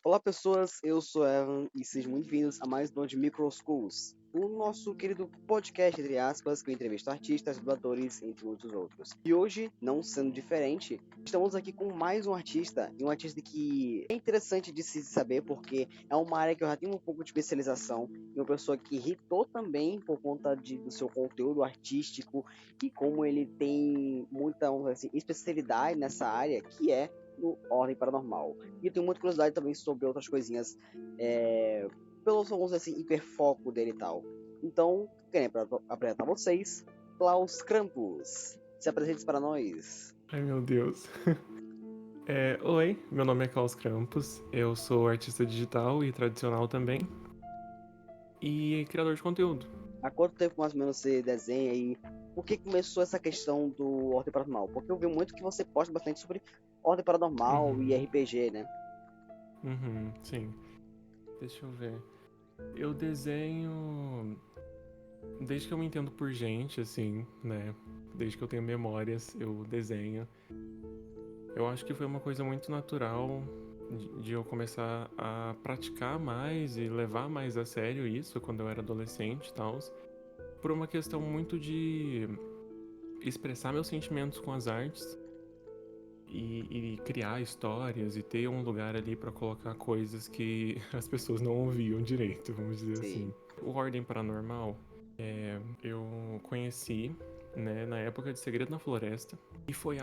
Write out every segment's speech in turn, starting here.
Olá pessoas, eu sou Evan e sejam muito-vindos a mais um de Microschools, o nosso querido podcast, entre aspas, que eu entrevisto artistas, dubladores, entre muitos outros. E hoje, não sendo diferente, estamos aqui com mais um artista, e um artista que é interessante de se saber porque é uma área que eu já tenho um pouco de especialização, e uma pessoa que irritou também por conta do seu conteúdo artístico e como ele tem muita, vamos dizer assim, especialidade nessa área, que é no Ordem Paranormal. E eu tenho muita curiosidade também sobre outras coisinhas, pelos alguns assim, hiperfoco dele e tal. Então, querem apresentar vocês, Klaus Krampus. Se apresente para nós. Ai, meu Deus. Oi, meu nome é Klaus Krampus, eu sou artista digital e tradicional também, e criador de conteúdo. Há quanto tempo mais ou menos você desenha e por que começou essa questão do Ordem Paranormal? Porque eu vi muito que você posta bastante sobre Ordem Paranormal e Uhum, RPG, né? sim. Deixa eu ver. Eu desenho desde que eu me entendo por gente, assim, né? Desde que eu tenho memórias, eu desenho. Eu acho que foi uma coisa muito natural de eu começar a praticar mais e levar mais a sério isso quando eu era adolescente e tal. Por uma questão muito de expressar meus sentimentos com as artes e criar histórias e ter um lugar ali pra colocar coisas que as pessoas não ouviam direito, vamos dizer Sim. assim. O Ordem Paranormal, eu conheci, né, na época de Segredo na Floresta, e foi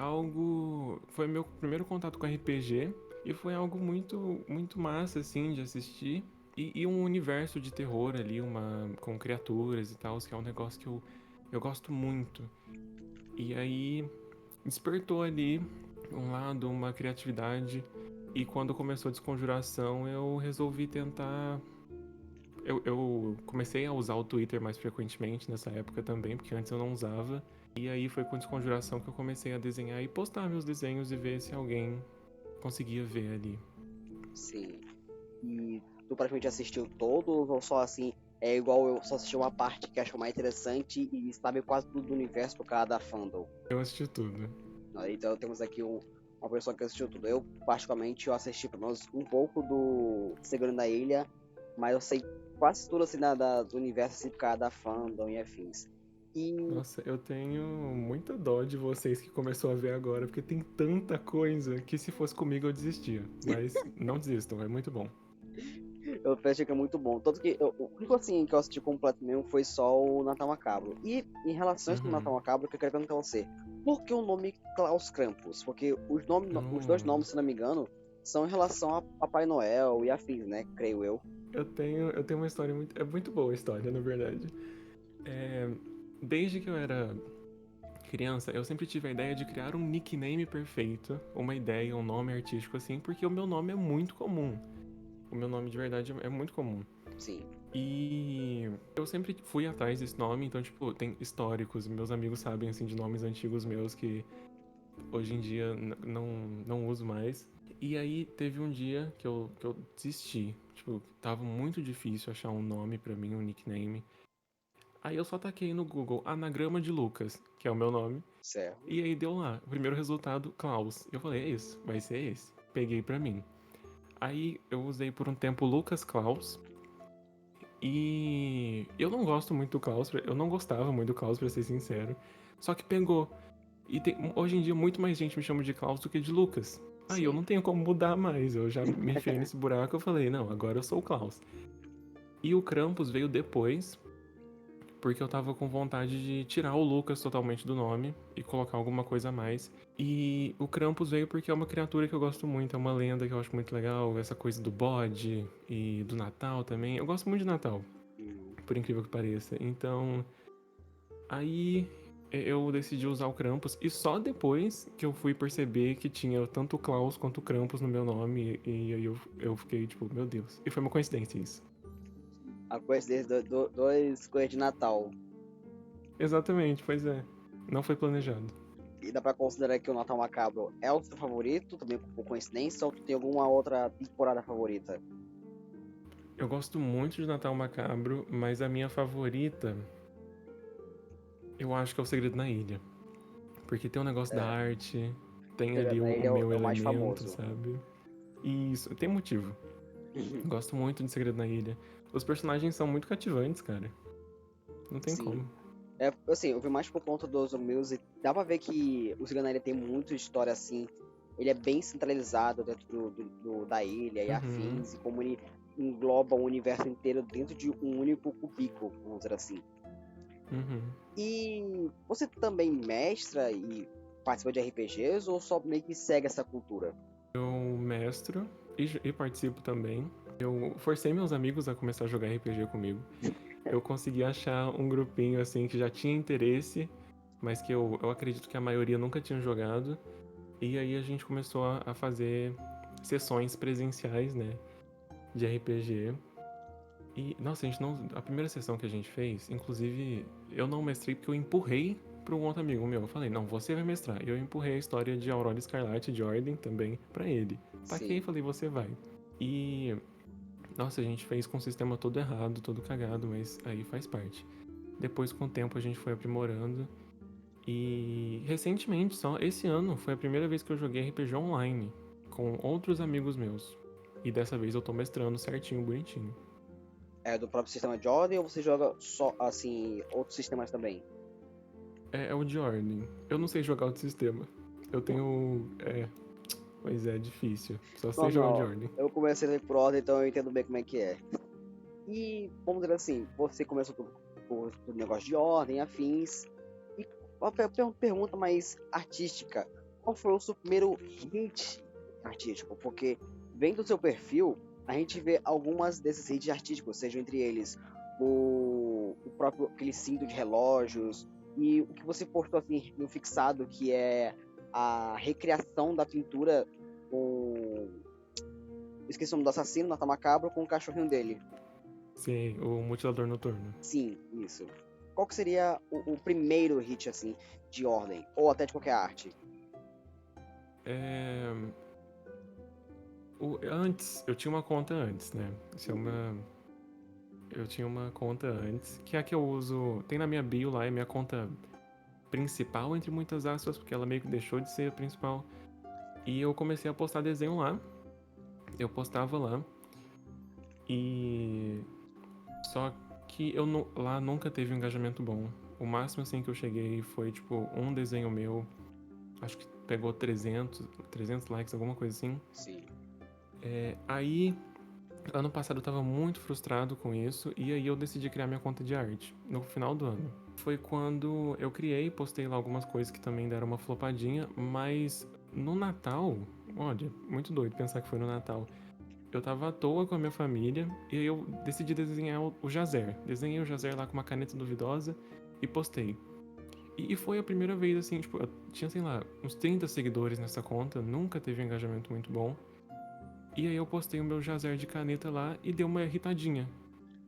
meu primeiro contato com RPG, e foi algo muito massa, assim, de assistir. E um universo de terror ali, com criaturas e tal, que é um negócio que eu gosto muito. E aí despertou ali um lado, uma criatividade. E quando começou a desconjuração, eu resolvi tentar. Eu comecei a usar o Twitter mais frequentemente nessa época também, porque antes eu não usava. E aí foi com desconjuração que eu comecei a desenhar e postar meus desenhos e ver se alguém conseguia ver ali. Sim. E tu praticamente assistiu todos, ou só assim, é igual eu só assisti uma parte que acho mais interessante e sabe quase tudo do universo por causa da fandom. Eu assisti tudo. Então temos aqui uma pessoa que assistiu tudo. Eu, particularmente, eu assisti pelo menos um pouco do Segurando a Ilha, mas eu sei quase tudo assim do universo assim, por causa da fandom e afins. E Nossa, eu tenho muita dó de vocês que começou a ver agora, porque tem tanta coisa que se fosse comigo eu desistia. Mas não desistam, é muito bom. eu achei que é muito bom. Tanto que o único assim que eu assisti completo mesmo foi só o Natal Macabro. E em relação a esse do Natal Uhum. Macabro, que eu quero perguntar a você. Por que o nome Klaus Krampus? Porque os dois Hum. nomes, se não me engano, são em relação a Papai Noel e afins, né? Creio eu. Eu tenho uma história muito. É muito boa a história, na verdade. É, desde que eu era criança, eu sempre tive a ideia de criar um nickname perfeito, uma ideia, um nome artístico assim, porque o meu nome é muito comum. O meu nome de verdade é muito comum. Sim. E eu sempre fui atrás desse nome, então, tipo, tem históricos, meus amigos sabem, assim, de nomes antigos meus que hoje em dia não uso mais. E aí teve um dia que eu desisti. Tipo, tava muito difícil achar um nome pra mim, um nickname. Aí eu só taquei no Google Anagrama de Lucas, que é o meu nome. Certo. E aí deu lá, o primeiro resultado, Klaus. Eu falei, é isso, vai ser esse. Peguei pra mim. Aí eu usei por um tempo Lucas Klaus. E eu não gosto muito do Klaus, eu não gostava muito do Klaus, pra ser sincero. Só que pegou. E hoje em dia muito mais gente me chama de Klaus do que de Lucas. Aí eu Sim. não tenho como mudar mais. Eu já me enfiei nesse buraco, eu falei, não, agora eu sou o Klaus. E o Krampus veio depois, porque eu tava com vontade de tirar o Lucas totalmente do nome e colocar alguma coisa a mais. E o Krampus veio porque é uma criatura que eu gosto muito, é uma lenda que eu acho muito legal, essa coisa do bode e do Natal também. Eu gosto muito de Natal, Hum. por incrível que pareça. Então, aí eu decidi usar o Krampus e só depois que eu fui perceber que tinha tanto o Klaus quanto o Krampus no meu nome e aí eu fiquei tipo, meu Deus. E foi uma coincidência isso. A coincidência dois coisas de Natal. Exatamente, pois é. Não foi planejado. E dá pra considerar que o Natal Macabro é o seu favorito, também por coincidência, ou tu tem alguma outra temporada favorita? Eu gosto muito de Natal Macabro, mas a minha favorita, eu acho que é o Segredo na Ilha. Porque tem um negócio da É, arte, tem ali Segredo na o Ilha meu é o mais elemento, famoso. sabe? E isso, tem motivo. Gosto muito de Segredo na Ilha. Os personagens são muito cativantes, cara. Não tem Sim. como. Assim, eu vi mais por conta do Ozo Music. Dá pra ver que o Segredo na Ilha tem muita história assim. Ele é bem centralizado dentro da ilha e Uhum. afins, e como ele engloba o universo inteiro dentro de um único cubículo, vamos dizer assim. Uhum. E você também mestra e participa de RPGs ou só meio que segue essa cultura? Eu mestro e participo também. Eu forcei meus amigos a começar a jogar RPG comigo. Eu consegui achar um grupinho assim que já tinha interesse, mas que eu acredito que a maioria nunca tinha jogado. E aí a gente começou a fazer sessões presenciais, né, de RPG. E, nossa, a gente não. A primeira sessão que a gente fez, inclusive, eu não mestrei porque eu empurrei para um outro amigo meu. Eu falei, não, você vai mestrar. E eu empurrei a história de Aurora Escarlate de Ordem também para ele. Taquei e Sim. falei, você vai. E, nossa, a gente fez com o sistema todo errado, todo cagado, mas aí faz parte. Depois, com o tempo, a gente foi aprimorando. E recentemente, só esse ano, foi a primeira vez que eu joguei RPG online com outros amigos meus. E dessa vez eu tô mestrando certinho, bonitinho. É do próprio sistema de ordem ou você joga só, assim, outros sistemas também? É o de ordem. Eu não sei jogar outro sistema. Eu tenho. Pois é, difícil. Só sei jogar o de Normal. ordem. Eu comecei por ordem, então eu entendo bem como é que é. E, vamos dizer assim, você começou por negócio de ordem, afins. E uma pergunta mais artística. Qual foi o seu primeiro hit artístico? Porque, vendo o seu perfil, a gente vê algumas desses hits artísticos, sejam entre eles o próprio aquele cinto de relógios e o que você postou assim no fixado, que é a recriação da pintura com... Esqueci o nome do assassino, Natal Macabro, com o cachorrinho dele. Sim, o mutilador noturno. Sim, isso. Qual que seria o primeiro hit, assim, de ordem? Ou até de qualquer arte? É. Antes, eu tinha uma conta antes, né? Isso é Uhum. uma. Eu tinha uma conta antes, que é a que eu uso. Tem na minha bio lá, é minha conta principal, entre muitas aspas, porque ela meio que deixou de ser a principal. E eu comecei a postar desenho lá. Eu postava lá. E. Só que lá nunca teve um engajamento bom. O máximo assim que eu cheguei foi tipo um desenho meu. Acho que pegou 300 likes, alguma coisa assim. Sim. Aí, ano passado eu tava muito frustrado com isso. E aí eu decidi criar minha conta de arte. No final do ano. Foi quando eu criei, postei lá algumas coisas que também deram uma flopadinha. Mas no Natal, olha, muito doido pensar que foi no Natal. Eu tava à toa com a minha família e aí eu decidi desenhar o Jazer. Desenhei o Jazer lá com uma caneta duvidosa e postei. E foi a primeira vez, assim, tipo, eu tinha, sei lá, uns 30 seguidores nessa conta, nunca teve um engajamento muito bom. E aí eu postei o meu Jazer de caneta lá e deu uma irritadinha.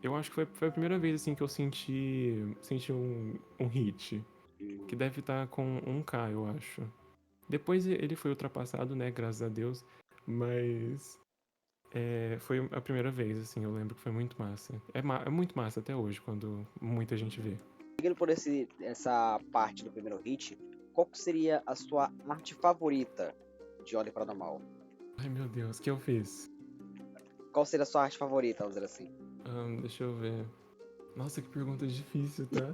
Eu acho que foi a primeira vez, assim, que eu senti um hit. Que Hum. deve estar com 1K, eu acho. Depois ele foi ultrapassado, né, graças a Deus. Mas foi a primeira vez, assim, eu lembro que foi muito massa. É muito massa até hoje, quando muita gente vê. Seguindo por essa parte do primeiro hit, qual que seria a sua arte favorita de Ordem Paranormal? Ai, meu Deus, o que eu fiz? Qual seria a sua arte favorita, vamos dizer assim? Deixa eu ver. Nossa, que pergunta difícil, tá?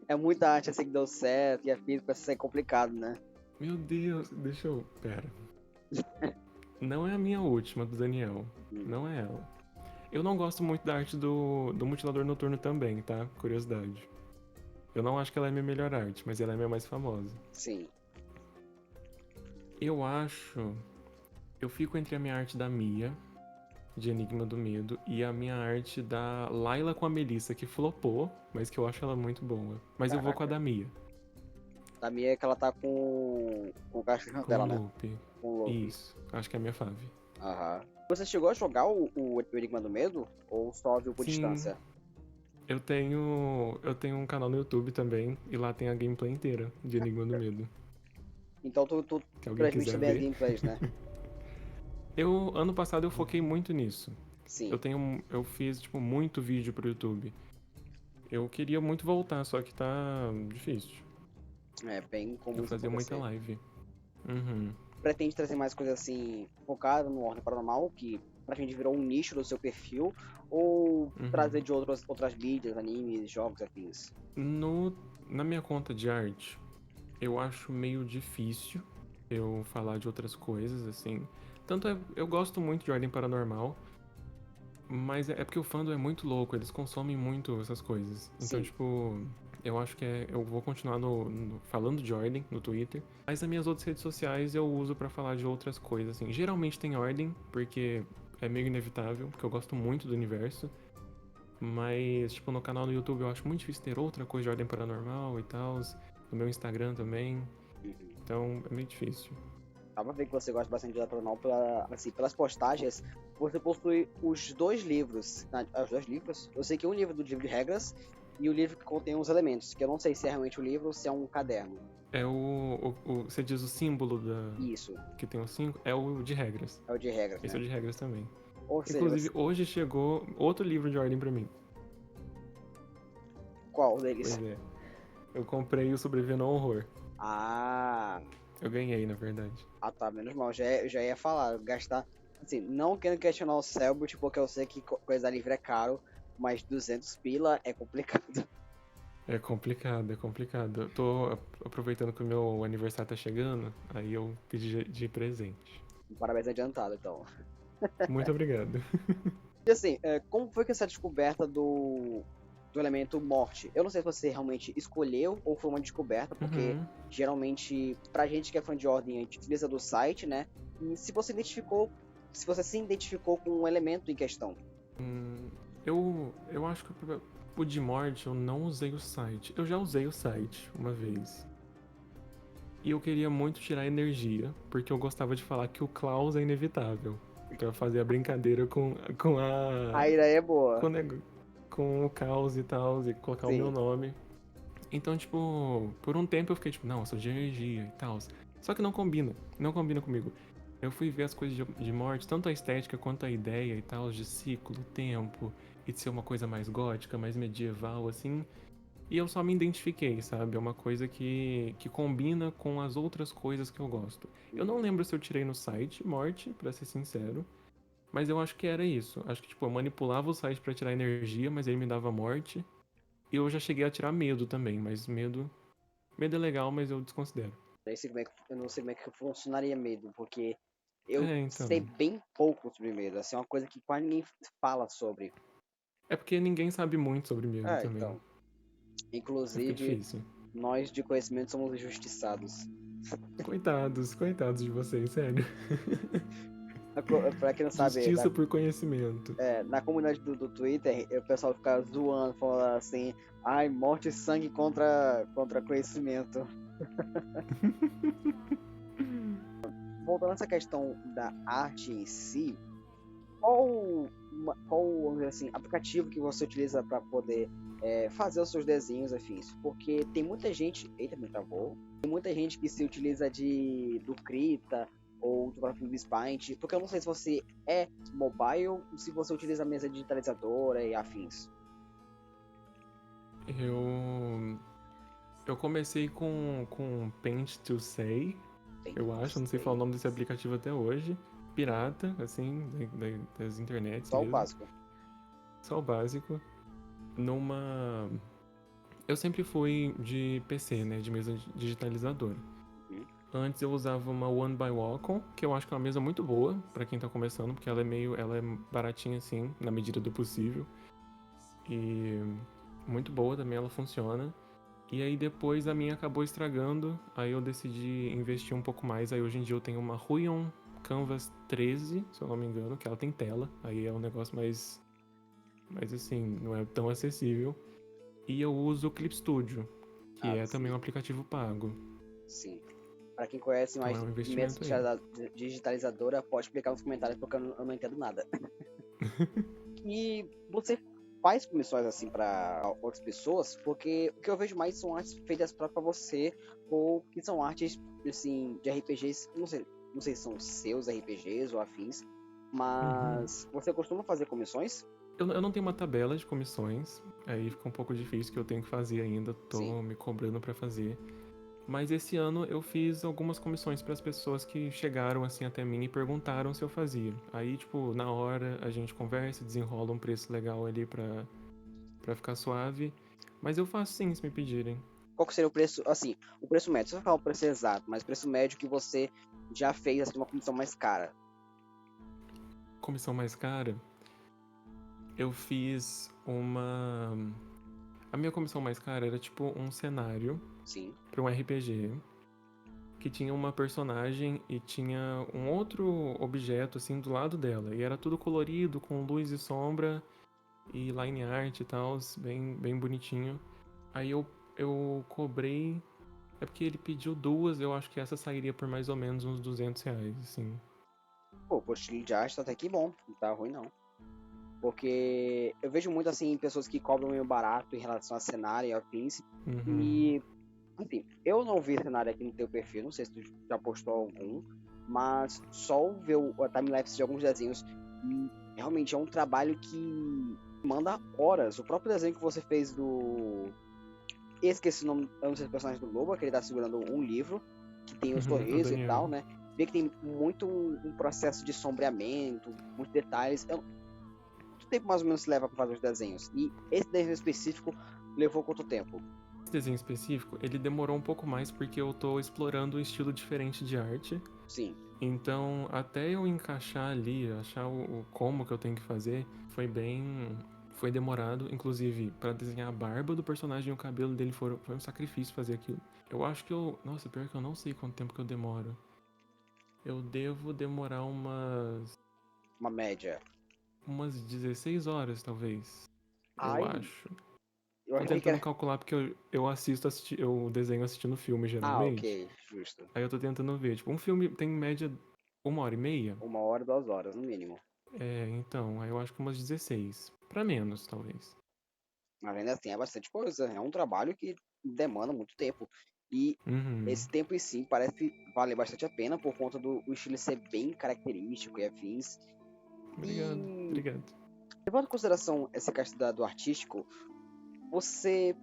É muita arte assim que deu certo e a física vai ser complicado, né? Meu Deus, deixa eu. Pera. Não é a minha última, do Daniel. Hum. Não é ela. Eu não gosto muito da arte do Mutilador Noturno também, tá? Curiosidade. Eu não acho que ela é minha melhor arte, mas ela é minha mais famosa. Sim. Eu acho. Eu fico entre a minha arte da Mia, de Enigma do Medo, e a minha arte da Layla com a Melissa, que flopou, mas que eu acho ela muito boa. Mas eu vou com a Caraca. da Mia, Da minha é que ela tá com o cachorro com o dela, né? Loop. Com o Loki. Isso, acho que é a minha fave. Aham. Você chegou a jogar o Enigma do Medo? Ou só viu por Sim, distância? eu tenho um canal no YouTube também, e lá tem a gameplay inteira de Enigma do Medo. Então tu Se alguém transmite quiser também as ver. gameplays, né? Ano passado eu foquei muito nisso. Sim. Eu fiz, tipo, muito vídeo pro YouTube. Eu queria muito voltar, só que tá difícil. É bem comum Eu isso fazia muita acontecer. live. Uhum. Pretende trazer mais coisas assim, focada no Ordem Paranormal, que praticamente virou um nicho do seu perfil, ou trazer Uhum. de outras mídias, animes, jogos, afins? Na minha conta de arte, eu acho meio difícil eu falar de outras coisas, assim. Eu gosto muito de Ordem Paranormal, mas é porque o fandom é muito louco, eles consomem muito essas coisas. Então, Sim. tipo, eu acho que eu vou continuar falando de Ordem no Twitter, mas nas minhas outras redes sociais eu uso pra falar de outras coisas, assim. Geralmente tem Ordem, porque é meio inevitável, porque eu gosto muito do universo. Mas, tipo, no canal do YouTube eu acho muito difícil ter outra coisa de Ordem Paranormal e tal. No meu Instagram também. Uhum. Então é meio difícil. Dá pra ver que você gosta bastante de Paranormal assim, pelas postagens. Você possui os dois livros. Os dois livros? Eu sei que um livro do livro de regras e o livro que contém os elementos, que eu não sei se é realmente o livro ou se é um caderno. É você diz o símbolo Isso, que tem os 5? É o de regras. é o de regras, Esse é né? o de regras também. Ou seja, Inclusive, hoje chegou outro livro de ordem pra mim. qual deles? Pois é. Eu comprei o Sobrevivendo ao Horror. Ah, Eu ganhei, na verdade. tá, menos mal. Já ia falar, gastar. Assim, não querendo questionar o Selbit, porque eu sei que coisa livre é caro, mas 200 pila é complicado. É complicado, é complicado. Eu tô aproveitando que o meu aniversário tá chegando, aí eu pedi de presente. Parabéns adiantado, então. Muito obrigado. E assim, como foi que essa descoberta do elemento morte? Eu não sei se você realmente escolheu ou foi uma descoberta, porque Uhum. geralmente, pra gente que é fã de ordem, a gente utiliza do site, né? E se você se identificou com um elemento em questão. Eu acho que o de morte eu não usei o site. Eu já usei o site uma vez. E eu queria muito tirar energia, porque eu gostava de falar que o Klaus é inevitável. Então eu fazia brincadeira com a. A ideia é boa, Com, o com o caos e tal, e colocar o meu sim. nome. Então, tipo, por um tempo eu fiquei tipo, não, eu sou de energia e tal. Só que não combina comigo. Eu fui ver as coisas de morte, tanto a estética quanto a ideia e tal, de ciclo, tempo, e de ser uma coisa mais gótica, mais medieval, assim. E eu só me identifiquei, sabe? É uma coisa que combina com as outras coisas que eu gosto. Eu não lembro se eu tirei no site morte, pra ser sincero, mas eu acho que era isso. Acho que, tipo, eu manipulava o site pra tirar energia, mas ele me dava morte. E eu já cheguei a tirar medo também, mas medo. Medo é legal, mas eu desconsidero. Eu não sei como é que funcionaria medo, porque eu É, sei então. bem pouco sobre medo. Assim, é uma coisa que quase ninguém fala sobre. É porque ninguém sabe muito sobre medo também. Então. Aí fica Inclusive, difícil. nós de conhecimento somos injustiçados. Coitados, coitados de vocês, sério. Pra quem não sabe, Justiça por conhecimento. na comunidade do Twitter, o pessoal fica zoando, falando assim, ai, morte e sangue contra conhecimento. Voltando a essa questão da arte em si, vamos dizer assim, aplicativo que você utiliza para poder fazer os seus desenhos afins? Porque tem muita gente, eita, me travou, tem muita gente que se utiliza do Krita ou do próprio Paint, porque eu não sei se você é mobile ou se você utiliza a mesa digitalizadora e afins. Eu. Eu comecei com Paint to Say, Tem, eu acho, não sei falar o nome desse aplicativo até hoje. Pirata, assim, das internets só o mesmo. básico. Só o básico. Numa. Eu sempre fui de PC, né? De mesa digitalizadora. Uhum. Antes eu usava uma One by Wacom, que eu acho que é uma mesa muito boa pra quem tá começando, porque ela é meio. Ela é baratinha assim, na medida do possível. E muito boa também, ela funciona. E aí depois a minha acabou estragando, aí eu decidi investir um pouco mais. Aí hoje em dia eu tenho uma Huion Canvas 13, se eu não me engano, que ela tem tela. Aí é um negócio mais assim, não é tão acessível. E eu uso o Clip Studio, que Ah, é também sim, um aplicativo pago. sim. Para quem conhece Então é mais um mesa investimento aí. digitalizadora, pode explicar nos comentários porque eu não entendo nada. E você faz comissões assim para outras pessoas, porque o que eu vejo mais são artes feitas para você ou que são artes assim de RPGs, não sei se são seus RPGs ou afins, Uhum. mas você costuma fazer comissões? Eu não tenho uma tabela de comissões, aí fica um pouco difícil que eu tenho que fazer ainda, Sim. tô me cobrando pra fazer. Mas esse ano eu fiz algumas comissões para as pessoas que chegaram assim até mim e perguntaram se eu fazia. Aí, tipo, na hora a gente conversa, desenrola um preço legal ali pra ficar suave. Mas eu faço sim, se me pedirem. Qual que seria o preço, assim, o preço médio? Você vai falar o preço exato, mas o preço médio que você já fez assim, uma comissão mais cara. Comissão mais cara, eu fiz uma. A minha comissão mais cara era tipo um cenário Sim. para um RPG que tinha uma personagem e tinha um outro objeto assim do lado dela. E era tudo colorido, com luz e sombra e line art e tal, bem bonitinho. Aí eu cobrei. É porque ele pediu duas, eu acho que essa sairia por mais ou menos uns R$ 200, assim. Pô, por estilo de arte tá até que bom, não tá ruim não. Porque eu vejo muito assim pessoas que cobram meio barato em relação a cenário e afins. Uhum. E, enfim, eu não vi cenário aqui no teu perfil, não sei se tu já postou algum, mas só ver a timelapse de alguns desenhos e realmente é um trabalho que manda horas. O próprio desenho que você fez do. Esqueci o nome, eu não sei se é o personagem do Lobo, que ele tá segurando um livro, que tem o O sorriso e Daniel. tal, né? Vê que tem muito um processo de sombreamento, muitos detalhes. Quanto tempo mais ou menos leva para fazer os desenhos? E esse desenho específico levou quanto tempo? Esse desenho específico, ele demorou um pouco mais porque eu tô explorando um estilo diferente de arte. Sim. Então, até eu encaixar ali, achar o como que eu tenho que fazer, foi demorado. Inclusive, pra desenhar a barba do personagem e o cabelo dele foi um sacrifício fazer aquilo. Eu acho que eu. Nossa, pior que eu não sei quanto tempo que eu demoro. Eu devo demorar Uma média. umas 16 horas, talvez. Eu Ai, acho. eu Tô achei que tentando era. calcular porque eu desenho assistindo filme Ah, geralmente. ok, justo. Aí eu tô tentando ver. Tipo, um filme tem em média 1h30. 1 hora, 2 horas, no mínimo. É, então, aí eu acho que umas 16. Pra menos, talvez. Mas ainda assim é bastante coisa. É um trabalho que demanda muito tempo. E Uhum. esse tempo em si parece valer bastante a pena por conta do estilo ser bem característico e afins. Obrigado, E obrigado. levando em consideração essa questão do artístico, você,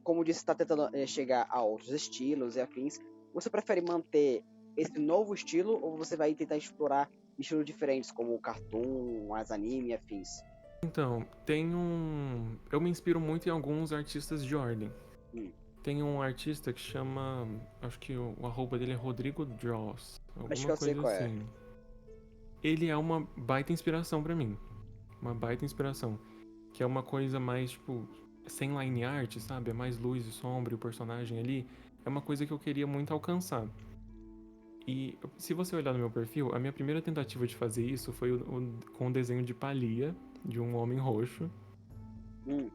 como disse, está tentando chegar a outros estilos e afins. Você prefere manter esse novo estilo ou você vai tentar explorar estilos diferentes, como o cartoon, as anime e afins? Então, eu me inspiro muito em alguns artistas de ordem. Hum, Tem um artista que chama. Acho que o arroba dele é Rodrigo Draws. acho que Alguma eu sei coisa qual é. assim. Ele é uma baita inspiração pra mim. Uma baita inspiração. Que é uma coisa mais, tipo, sem line art, sabe? É mais luz e sombra e o personagem ali. É uma coisa que eu queria muito alcançar. E se você olhar no meu perfil, a minha primeira tentativa de fazer isso foi com o desenho de palha de um homem roxo.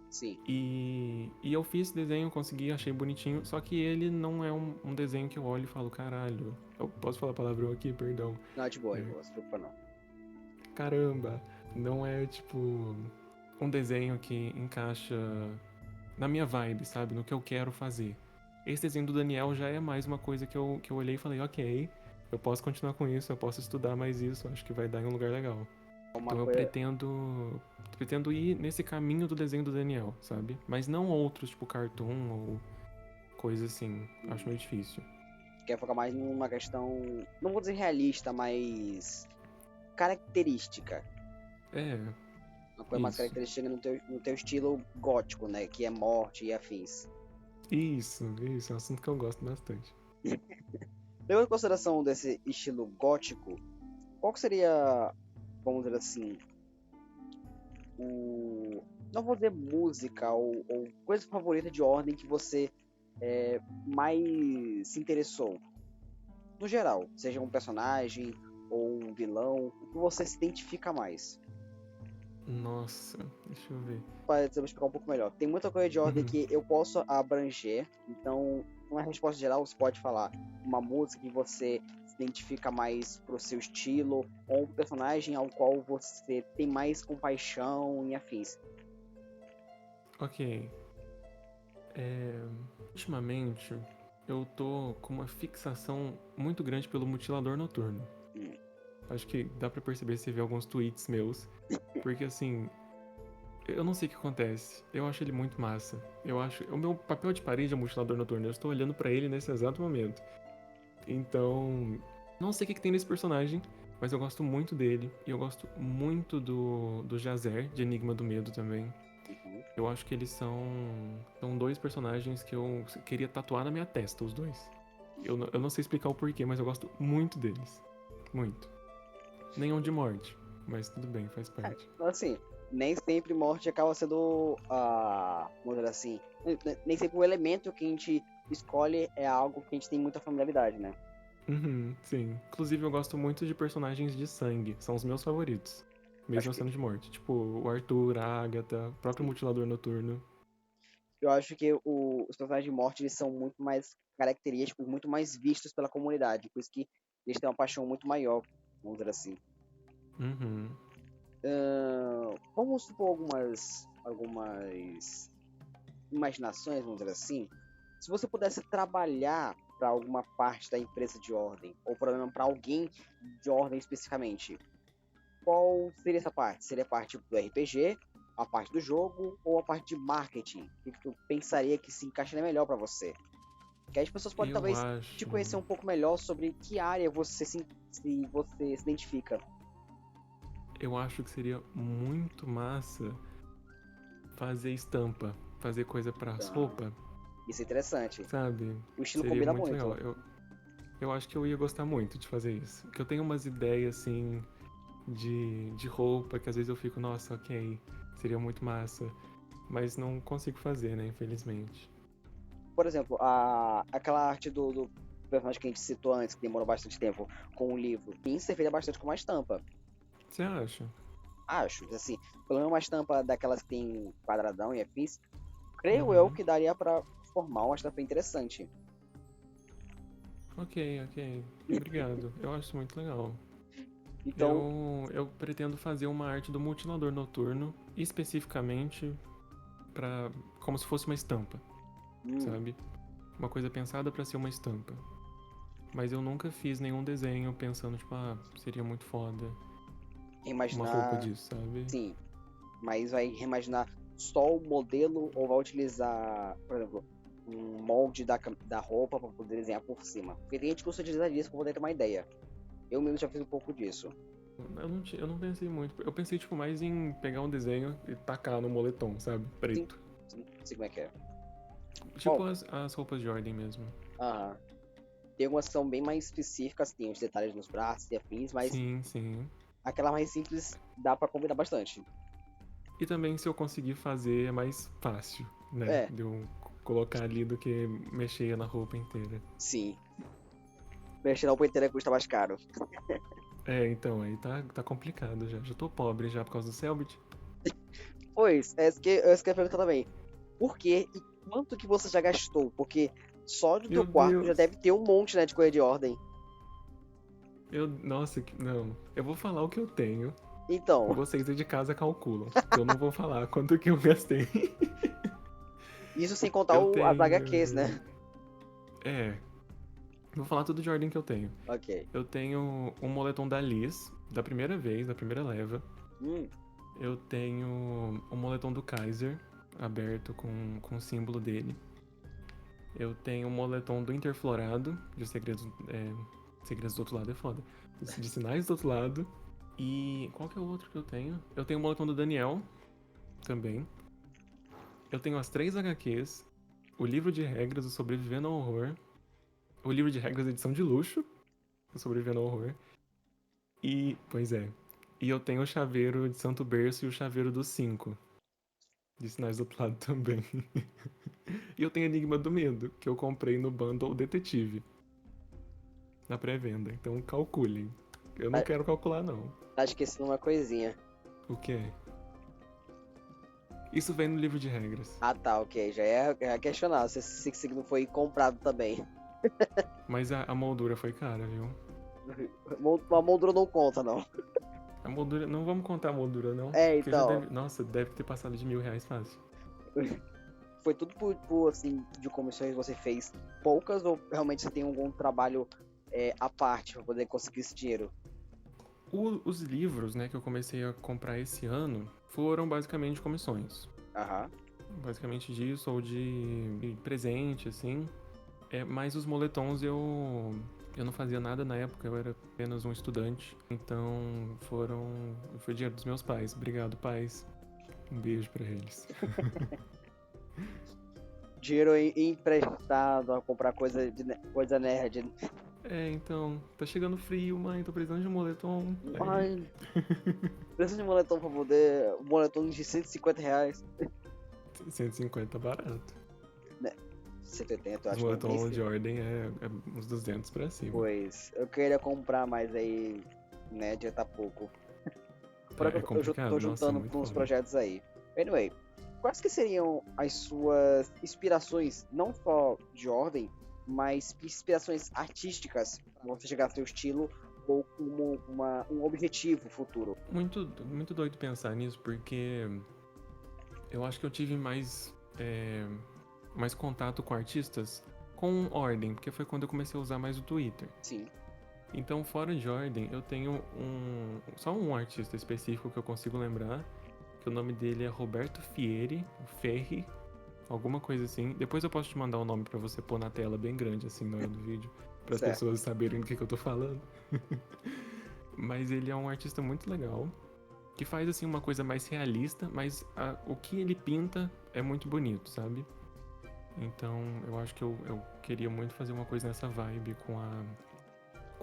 Sim. E eu fiz esse desenho, consegui, achei bonitinho. Só que ele não é um desenho que eu olho e falo, caralho. Eu posso falar palavrão aqui, perdão. Não, de É, boa, se preocupa não. caramba, não é tipo um desenho que encaixa na minha vibe, sabe? No que eu quero fazer. Esse desenho do Daniel já é mais uma coisa que eu olhei e falei, ok, eu posso continuar com isso, eu posso estudar mais isso, acho que vai dar em um lugar legal. Uma Então eu coisa. pretendo ir nesse caminho do desenho do Daniel, sabe? Mas não outros, tipo cartoon ou coisa assim. Acho meio difícil. Quer focar mais numa questão, não vou dizer realista, mas característica. É, Uma coisa mais isso. característica no teu estilo gótico, né? Que é morte e afins. Isso, é um assunto que eu gosto bastante. Levando em consideração desse estilo gótico, qual que seria, vamos dizer assim, o. Não vou dizer música ou coisa favorita de ordem que você mais se interessou? No geral, seja um personagem ou um vilão, o que você se identifica mais? Nossa, deixa eu ver. Para explicar um pouco melhor. Tem muita coisa de ordem Uhum. que eu posso abranger, então, uma resposta geral, você pode falar uma música que você se identifica mais pro seu estilo, ou um personagem ao qual você tem mais compaixão e afins. Ok. É, ultimamente, eu tô com uma fixação muito grande pelo Mutilador Noturno. Hum, Acho que dá pra perceber se vê alguns tweets meus. Porque assim, eu não sei o que acontece. Eu acho ele muito massa. Eu acho. O meu papel de parede é o Mutilador Noturno. Eu estou olhando pra ele nesse exato momento. Então. Não sei o que tem nesse personagem, mas eu gosto muito dele. E eu gosto muito do Jazer, de Enigma do Medo também. Uhum. Eu acho que eles são dois personagens que eu queria tatuar na minha testa, os dois. Eu não sei explicar o porquê, mas eu gosto muito deles. Muito. Nenhum de morte, mas tudo bem, faz parte. Assim, nem sempre morte acaba sendo, vamos dizer assim, nem sempre o elemento que a gente escolhe é algo que a gente tem muita familiaridade, né? Uhum, sim. Inclusive eu gosto muito de personagens de sangue, são os meus favoritos. Acho Mesmo que, sendo de morte. Tipo, o Arthur, a Agatha, o próprio sim. Mutilador Noturno. Eu acho que os personagens de morte eles são muito mais característicos, muito mais vistos pela comunidade, por isso que eles têm uma paixão muito maior, vamos dizer assim. Uhum. Vamos supor algumas imaginações, vamos dizer assim. Se você pudesse trabalhar para alguma parte da empresa de ordem, ou para alguém de ordem especificamente, qual seria essa parte? Seria a parte do RPG, a parte do jogo ou a parte de marketing? O que tu pensaria que se encaixaria melhor para você? Que aí as pessoas podem Eu talvez te acho. conhecer um pouco melhor sobre que área você se identifica. Eu acho que seria muito massa fazer estampa, fazer coisa pras Então, roupas, isso é interessante. sabe? O estilo Seria combina muito legal. muito. Eu acho que eu ia gostar muito de fazer isso. Porque eu tenho umas ideias, assim, de roupa que às vezes eu fico, nossa, ok, seria muito massa. Mas não consigo fazer, né, infelizmente. Por exemplo, aquela arte do personagem que a gente citou antes, que demorou bastante tempo com o livro, me serviria bastante com uma estampa. Você acha? Acho, assim, pelo menos uma estampa daquelas que tem quadradão e afins, creio eu Uhum. que daria pra formar uma estampa interessante. Ok, ok. Obrigado. Eu acho muito legal. Então, Eu pretendo fazer uma arte do Mutilador Noturno, especificamente para como se fosse uma estampa, hum, sabe? Uma coisa pensada para ser uma estampa. Mas eu nunca fiz nenhum desenho pensando, tipo, seria muito foda uma roupa imaginar, disso, sabe? sim, mas vai reimaginar só o modelo ou vai utilizar, por exemplo, um molde da roupa para poder desenhar por cima. Porque tem gente que usa utilizar disso para poder ter uma ideia. Eu mesmo já fiz um pouco disso. Eu não pensei muito. Eu pensei, tipo, mais em pegar um desenho e tacar no moletom, sabe? Sim, Preto. sim, sei como é que é. Tipo Bom, as roupas de ordem mesmo. aham. Tem algumas que são bem mais específicas, tem os detalhes nos braços e afins, mas Sim, sim. aquela mais simples dá pra combinar bastante. E também se eu conseguir fazer é mais fácil, né? É, De eu colocar ali do que mexer na roupa inteira. sim. Mexer na roupa inteira custa mais caro. É, então, aí tá complicado já. Já tô pobre já por causa do Selbit. Pois, essa que eu ia perguntar também. Por quê e quanto que você já gastou? Porque só do teu Meu quarto já Deus. deve ter um monte, né, de coisa de ordem. Nossa, não. Eu vou falar o que eu tenho. Então, Vocês aí de casa calculam. Eu não vou falar quanto que eu gastei. isso sem contar Eu as HQs, tenho. né? É. Vou falar tudo de ordem que eu tenho. Ok. Eu tenho um moletom da Liz, da primeira vez, da primeira leva. Hum, Eu tenho um moletom do Kaiser, aberto com o símbolo dele. Eu tenho um moletom do Interflorado, de Segredos. Segredos do Outro Lado é foda. De Sinais do Outro Lado. E qual que é o outro que eu tenho? Eu tenho o moletom do Daniel, também. Eu tenho as 3 HQs, o livro de regras, o Sobrevivendo ao Horror, o livro de regras edição de luxo, o Sobrevivendo ao Horror. E, pois é. E eu tenho o chaveiro de Santo Berço e o chaveiro dos 5. De Sinais do Outro Lado também. E eu tenho Enigma do Medo, que eu comprei no Bundle Detetive. Na pré-venda. Então calculem. Eu não a- quero calcular, não. acho que isso não é coisinha. O quê? Isso vem no livro de regras. Ah, tá, ok. Já é questionar se esse signo foi comprado também. Mas a moldura foi cara, viu? A moldura não conta, não. A moldura. Não vamos contar a moldura, não. É, Porque já então. deve. Nossa, deve ter passado de R$ 1.000 fácil. Foi tudo assim, de comissões que você fez poucas ou realmente você tem algum trabalho à parte pra poder conseguir esse dinheiro? Os livros, né, que eu comecei a comprar esse ano foram basicamente comissões. Aham. Basicamente disso, ou de presente, assim. Mas os moletons eu não fazia nada na época, eu era apenas um estudante. Então foi dinheiro dos meus pais. Obrigado, pais. Um beijo pra eles. Dinheiro emprestado a comprar coisa nerd. Então, tá chegando frio, mãe, tô precisando de um moletom. Ai, preciso de moletom pra poder. Um moletom de R$ 150. 150 barato. 180, eu Os acho que é bem moletons de caro. ordem é uns 200 pra cima. Pois, eu queria comprar, mas aí, né, adianta pouco. É complicado, Tô nossa, é juntando muito pra uns foda. projetos aí. Anyway, quais que seriam as suas inspirações, não só de ordem, mas inspirações artísticas, pra você chegar ao seu estilo ou como um objetivo futuro? Muito, muito doido pensar nisso, porque eu acho que eu tive mais contato com artistas com ordem, porque foi quando eu comecei a usar mais o Twitter. Sim. Então, fora de ordem, eu tenho só um artista específico que eu consigo lembrar, que o nome dele é Roberto Fieri, o Ferri, alguma coisa assim. Depois eu posso te mandar o nome pra você pôr na tela bem grande assim na hora do vídeo, para as Certo. pessoas saberem do que eu tô falando. Mas ele é um artista muito legal, que faz assim uma coisa mais realista, mas o que ele pinta é muito bonito, sabe? Então, eu acho que eu queria muito fazer uma coisa nessa vibe com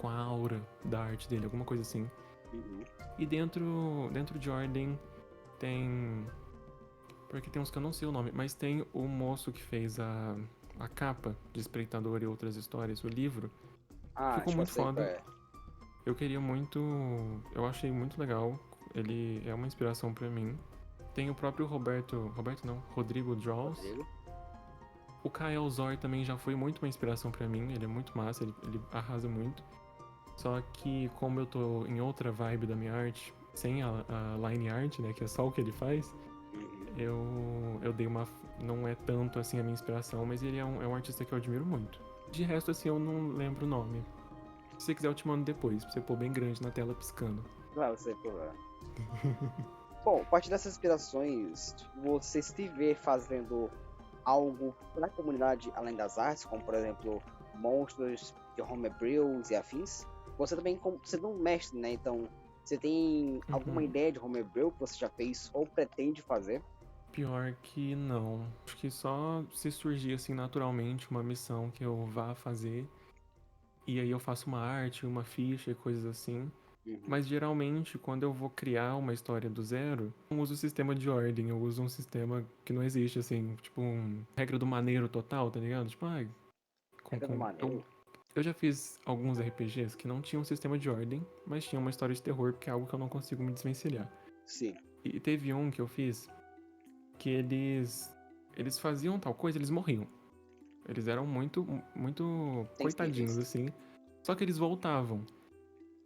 a aura da arte dele, alguma coisa assim. Uhum. E dentro de ordem tem. Porque tem uns que eu não sei o nome, mas tem o moço que fez a capa de Espreitador e Outras Histórias, o livro. Ah, Ficou acho que eu muito sei qual foda. é. Eu queria muito. Eu achei muito legal. Ele é uma inspiração pra mim. Tem o próprio Roberto. Roberto não, Rodrigo Draws. Rodrigo. O Kael Zor também já foi muito uma inspiração pra mim. Ele é muito massa, ele arrasa muito. Só que como eu tô em outra vibe da minha arte, sem a line art, né, que é só o que ele faz, eu dei uma. Não é tanto assim a minha inspiração, mas ele é um artista que eu admiro muito. De resto, assim, eu não lembro o nome. Se você quiser, eu te mando depois, pra você pôr bem grande na tela piscando. Claro, sei qual é. Bom, a partir dessas inspirações, você se vê fazendo algo para a comunidade além das artes, como por exemplo monstros de homebrews e afins. Você também, como sendo um mestre, né? Então, você tem alguma Uhum. ideia de homebrew que você já fez ou pretende fazer? Pior que não. Acho que só se surgir assim naturalmente uma missão que eu vá fazer. E aí eu faço uma arte, uma ficha e coisas assim. Uhum. Mas geralmente, quando eu vou criar uma história do zero, eu não uso o sistema de ordem, eu uso um sistema que não existe, assim, tipo regra do maneiro total, tá ligado? Tipo, É do maneiro. eu já fiz alguns RPGs que não tinham um sistema de ordem, mas tinham uma história de terror, porque é algo que eu não consigo me desvencilhar. Sim. E teve um que eu fiz que eles faziam tal coisa, eles morriam. Eles eram muito, muito Tem coitadinhos, níveis. assim. Só que eles voltavam.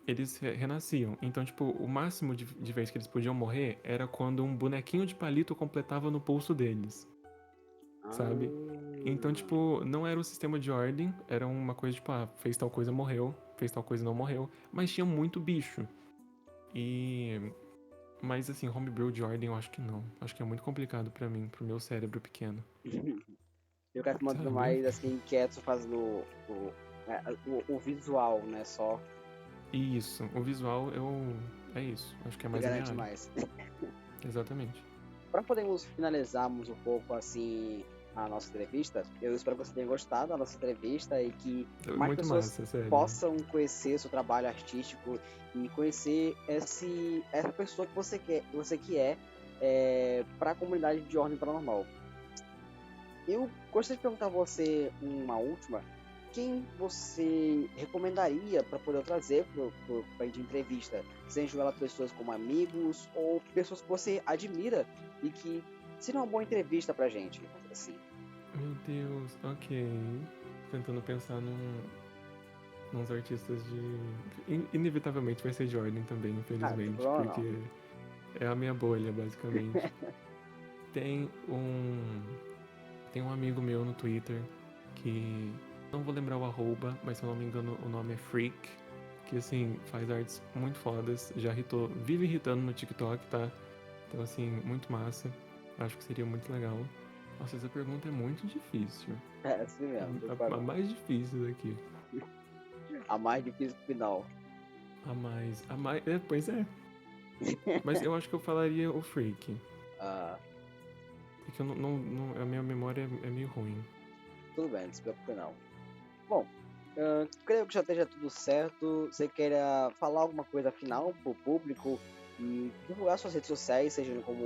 Eles renasciam. Então, tipo, o máximo de vez que eles podiam morrer era quando um bonequinho de palito completava no pulso deles, sabe? Então, Ah, tipo, não era o sistema de ordem, era uma coisa tipo, fez tal coisa, morreu, fez tal coisa, não morreu. Mas tinha muito bicho. E. Mas assim, homebrew de ordem eu acho que não. Acho que é muito complicado pra mim, pro meu cérebro pequeno. eu quero mandando Sabe? mais assim, inquieto fazendo o visual, né? Só E isso, o visual é isso. Acho que é que mais a minha garante área. mais. Exatamente. Para podermos finalizarmos um pouco assim a nossa entrevista, eu espero que você tenha gostado da nossa entrevista e que mais Muito pessoas massa, sério. possam conhecer seu trabalho artístico e conhecer essa pessoa que você que é para a comunidade de ordem paranormal. Eu gostaria de perguntar a você uma última. Quem você recomendaria para poder trazer para de entrevista? Sejam elas pessoas como amigos ou pessoas que você admira e que seria uma boa entrevista pra gente, assim. Meu Deus, ok. Tentando pensar nos artistas de. Inevitavelmente vai ser de ordem também, Ah, não tem infelizmente, problema não. porque é a minha bolha, basicamente. Tem um. Tem um amigo meu no Twitter que. Não vou lembrar o arroba, mas se eu não me engano o nome é Freak, que, assim, faz artes muito fodas. Já irritou, vive irritando no TikTok, tá? Então, assim, muito massa. Acho que seria muito legal. Nossa, essa pergunta é muito difícil. É assim mesmo, A mais difícil daqui. a mais difícil do final. A mais. É, pois é. Mas eu acho que eu falaria o Freak. Ah, Porque eu a minha memória é meio ruim. tudo bem, não se preocupe não. Bom, creio que já esteja tudo certo. Você queira falar alguma coisa final pro público e divulgar suas redes sociais, seja como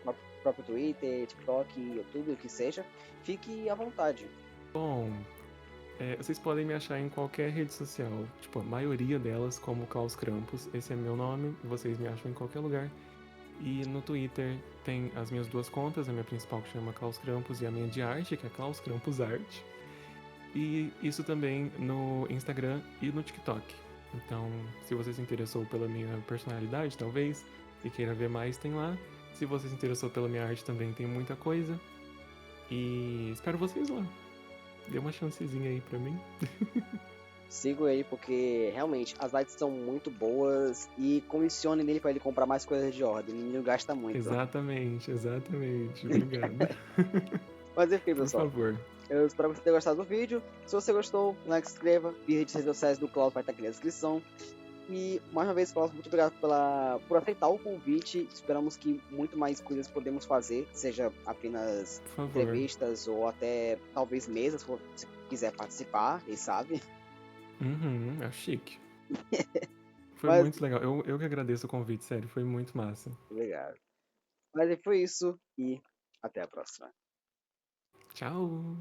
o próprio Twitter, TikTok, YouTube, o que seja, fique à vontade. Bom, vocês podem me achar em qualquer rede social. Tipo, a maioria delas, como Klaus Krampus. Esse é meu nome. Vocês me acham em qualquer lugar. E no Twitter tem as minhas duas contas, a minha principal que chama Klaus Krampus e a minha de arte, que é Klaus Krampus Art. E isso também no Instagram e no TikTok. Então, se você se interessou pela minha personalidade, talvez, e queira ver mais, tem lá. Se você se interessou pela minha arte, também tem muita coisa. E espero vocês lá. Dê uma chancezinha aí pra mim. Sigo ele porque realmente as artes são muito boas e comisione nele para ele comprar mais coisas de ordem. O menino gasta muito. Exatamente. Obrigado. Mas enfim, Por pessoal. favor. Eu espero que você tenha gostado do vídeo. Se você gostou, like, se inscreva. E as redes sociais do Klaus vai estar aqui na descrição. E mais uma vez, Klaus, muito obrigado por aceitar o convite. Esperamos que muito mais coisas podemos fazer, seja apenas Por favor. entrevistas ou até talvez mesas, se você quiser participar, quem sabe. É chique. Foi Mas, muito legal. Eu que agradeço o convite, sério. Foi muito massa. obrigado. Mas foi isso e até a próxima. Tchau.